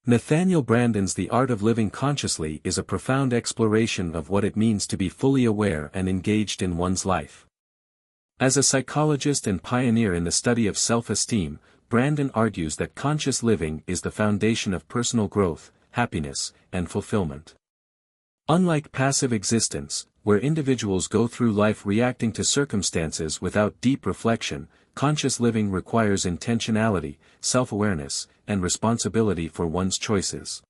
Nathaniel Branden's The Art of Living Consciously is a profound exploration of what it means to be fully aware and engaged in one's life. As a psychologist and pioneer in the study of self-esteem, Branden argues that conscious living is the foundation of personal growth, happiness, and fulfillment. Unlike passive existence, where individuals go through life reacting to circumstances without deep reflection, conscious living requires intentionality, self-awareness, and responsibility for one's choices.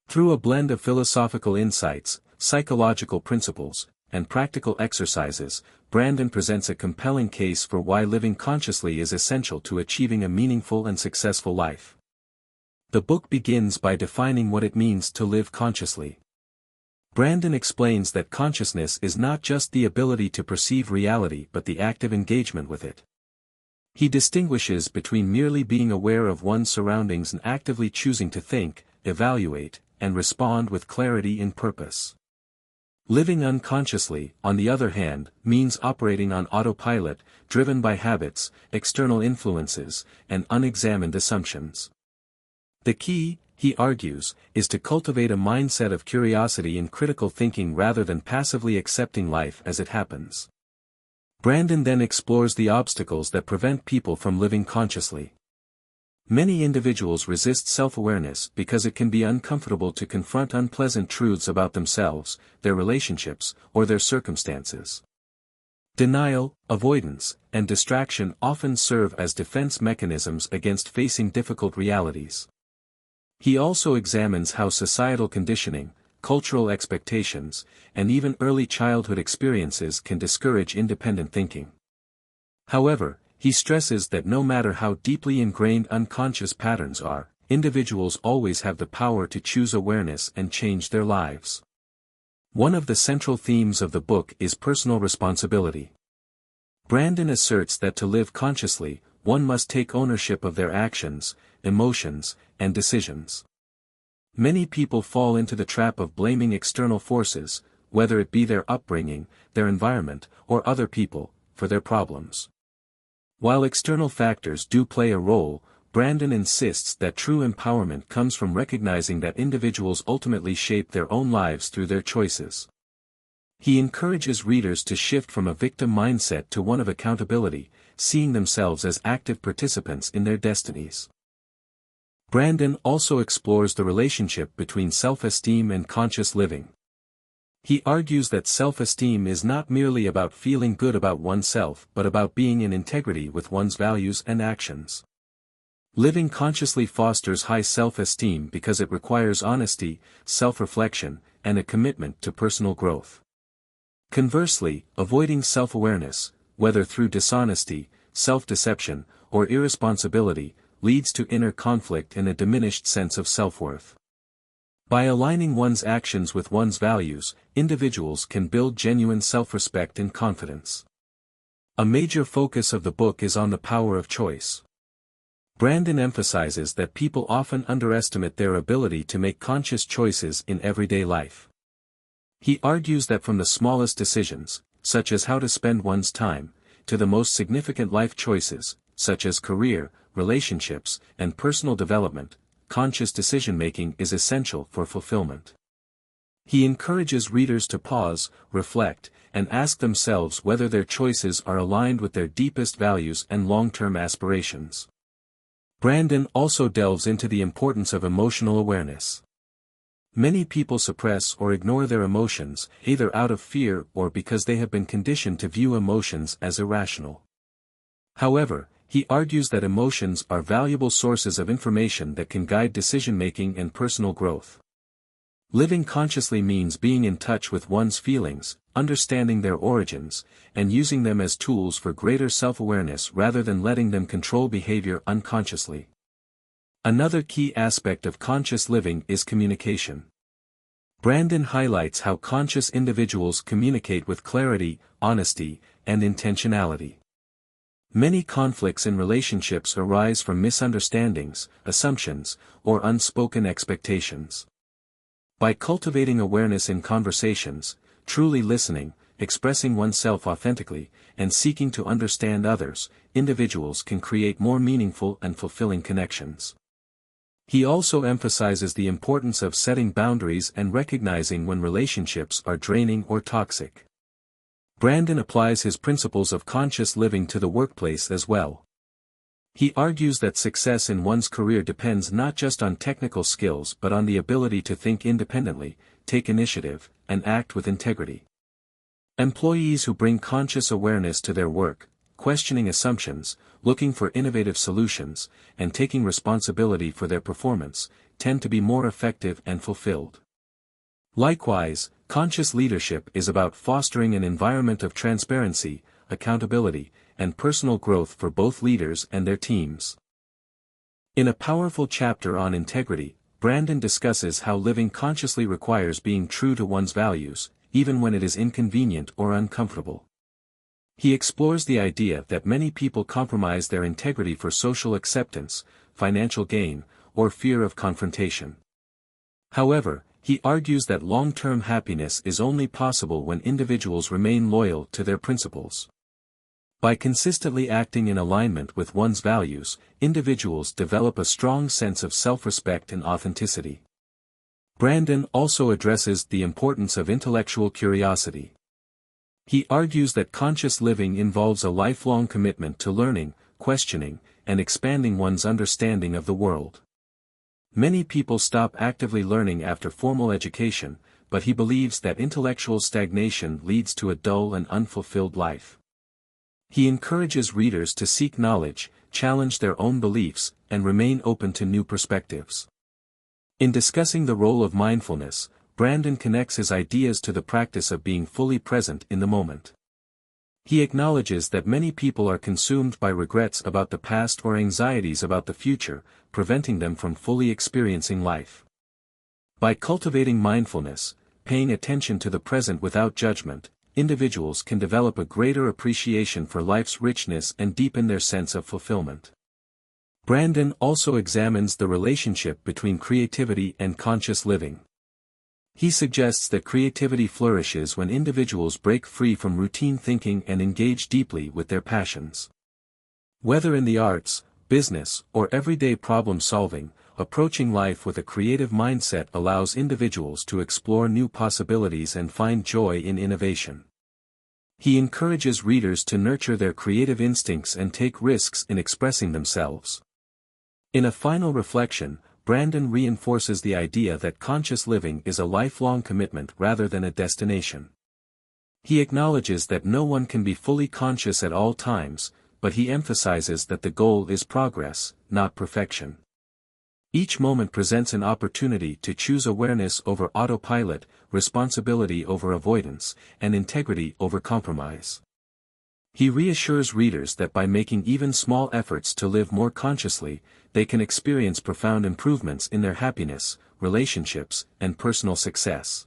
Through a blend of philosophical insights, psychological principles, and practical exercises, Branden presents a compelling case for why living consciously is essential to achieving a meaningful and successful life. The book begins by defining what it means to live consciously. Branden explains that consciousness is not just the ability to perceive reality but the active engagement with it. He distinguishes between merely being aware of one's surroundings and actively choosing to think, evaluate, and respond with clarity and purpose. Living unconsciously, on the other hand, means operating on autopilot, driven by habits, external influences, and unexamined assumptions. The key, he argues, is to cultivate a mindset of curiosity and critical thinking rather than passively accepting life as it happens. Branden then explores the obstacles that prevent people from living consciously. Many individuals resist self-awareness because it can be uncomfortable to confront unpleasant truths about themselves, their relationships, or their circumstances. Denial, avoidance, and distraction often serve as defense mechanisms against facing difficult realities. He also examines how societal conditioning, cultural expectations, and even early childhood experiences can discourage independent thinking. However, he stresses that no matter how deeply ingrained unconscious patterns are, individuals always have the power to choose awareness and change their lives. One of the central themes of the book is personal responsibility. Branden asserts that to live consciously, one must take ownership of their actions, emotions, and decisions. Many people fall into the trap of blaming external forces, whether it be their upbringing, their environment, or other people, for their problems. While external factors do play a role, Branden insists that true empowerment comes from recognizing that individuals ultimately shape their own lives through their choices. He encourages readers to shift from a victim mindset to one of accountability, seeing themselves as active participants in their destinies. Branden also explores the relationship between self-esteem and conscious living. He argues that self-esteem is not merely about feeling good about oneself but about being in integrity with one's values and actions. Living consciously fosters high self-esteem because it requires honesty, self-reflection, and a commitment to personal growth. Conversely, avoiding self-awareness, whether through dishonesty, self-deception, or irresponsibility, leads to inner conflict and a diminished sense of self-worth. By aligning one's actions with one's values, individuals can build genuine self-respect and confidence. A major focus of the book is on the power of choice. Branden emphasizes that people often underestimate their ability to make conscious choices in everyday life. He argues that from the smallest decisions, such as how to spend one's time, to the most significant life choices, such as career, relationships, and personal development, conscious decision-making is essential for fulfillment. He encourages readers to pause, reflect, and ask themselves whether their choices are aligned with their deepest values and long-term aspirations. Branden also delves into the importance of emotional awareness. Many people suppress or ignore their emotions, either out of fear or because they have been conditioned to view emotions as irrational. However, he argues that emotions are valuable sources of information that can guide decision-making and personal growth. Living consciously means being in touch with one's feelings, understanding their origins, and using them as tools for greater self-awareness rather than letting them control behavior unconsciously. Another key aspect of conscious living is communication. Branden highlights how conscious individuals communicate with clarity, honesty, and intentionality. Many conflicts in relationships arise from misunderstandings, assumptions, or unspoken expectations. By cultivating awareness in conversations, truly listening, expressing oneself authentically, and seeking to understand others, individuals can create more meaningful and fulfilling connections. He also emphasizes the importance of setting boundaries and recognizing when relationships are draining or toxic. Branden applies his principles of conscious living to the workplace as well. He argues that success in one's career depends not just on technical skills but on the ability to think independently, take initiative, and act with integrity. Employees who bring conscious awareness to their work, questioning assumptions, looking for innovative solutions, and taking responsibility for their performance, tend to be more effective and fulfilled. Likewise, conscious leadership is about fostering an environment of transparency, accountability, and personal growth for both leaders and their teams. In a powerful chapter on integrity, Branden discusses how living consciously requires being true to one's values, even when it is inconvenient or uncomfortable. He explores the idea that many people compromise their integrity for social acceptance, financial gain, or fear of confrontation. However, he argues that long-term happiness is only possible when individuals remain loyal to their principles. By consistently acting in alignment with one's values, individuals develop a strong sense of self-respect and authenticity. Branden also addresses the importance of intellectual curiosity. He argues that conscious living involves a lifelong commitment to learning, questioning, and expanding one's understanding of the world. Many people stop actively learning after formal education, but he believes that intellectual stagnation leads to a dull and unfulfilled life. He encourages readers to seek knowledge, challenge their own beliefs, and remain open to new perspectives. In discussing the role of mindfulness, Branden connects his ideas to the practice of being fully present in the moment. He acknowledges that many people are consumed by regrets about the past or anxieties about the future, preventing them from fully experiencing life. By cultivating mindfulness, paying attention to the present without judgment, individuals can develop a greater appreciation for life's richness and deepen their sense of fulfillment. Branden also examines the relationship between creativity and conscious living. He suggests that creativity flourishes when individuals break free from routine thinking and engage deeply with their passions. Whether in the arts, business, or everyday problem-solving, approaching life with a creative mindset allows individuals to explore new possibilities and find joy in innovation. He encourages readers to nurture their creative instincts and take risks in expressing themselves. In a final reflection, Branden reinforces the idea that conscious living is a lifelong commitment rather than a destination. He acknowledges that no one can be fully conscious at all times, but he emphasizes that the goal is progress, not perfection. Each moment presents an opportunity to choose awareness over autopilot, responsibility over avoidance, and integrity over compromise. He reassures readers that by making even small efforts to live more consciously, they can experience profound improvements in their happiness, relationships, and personal success.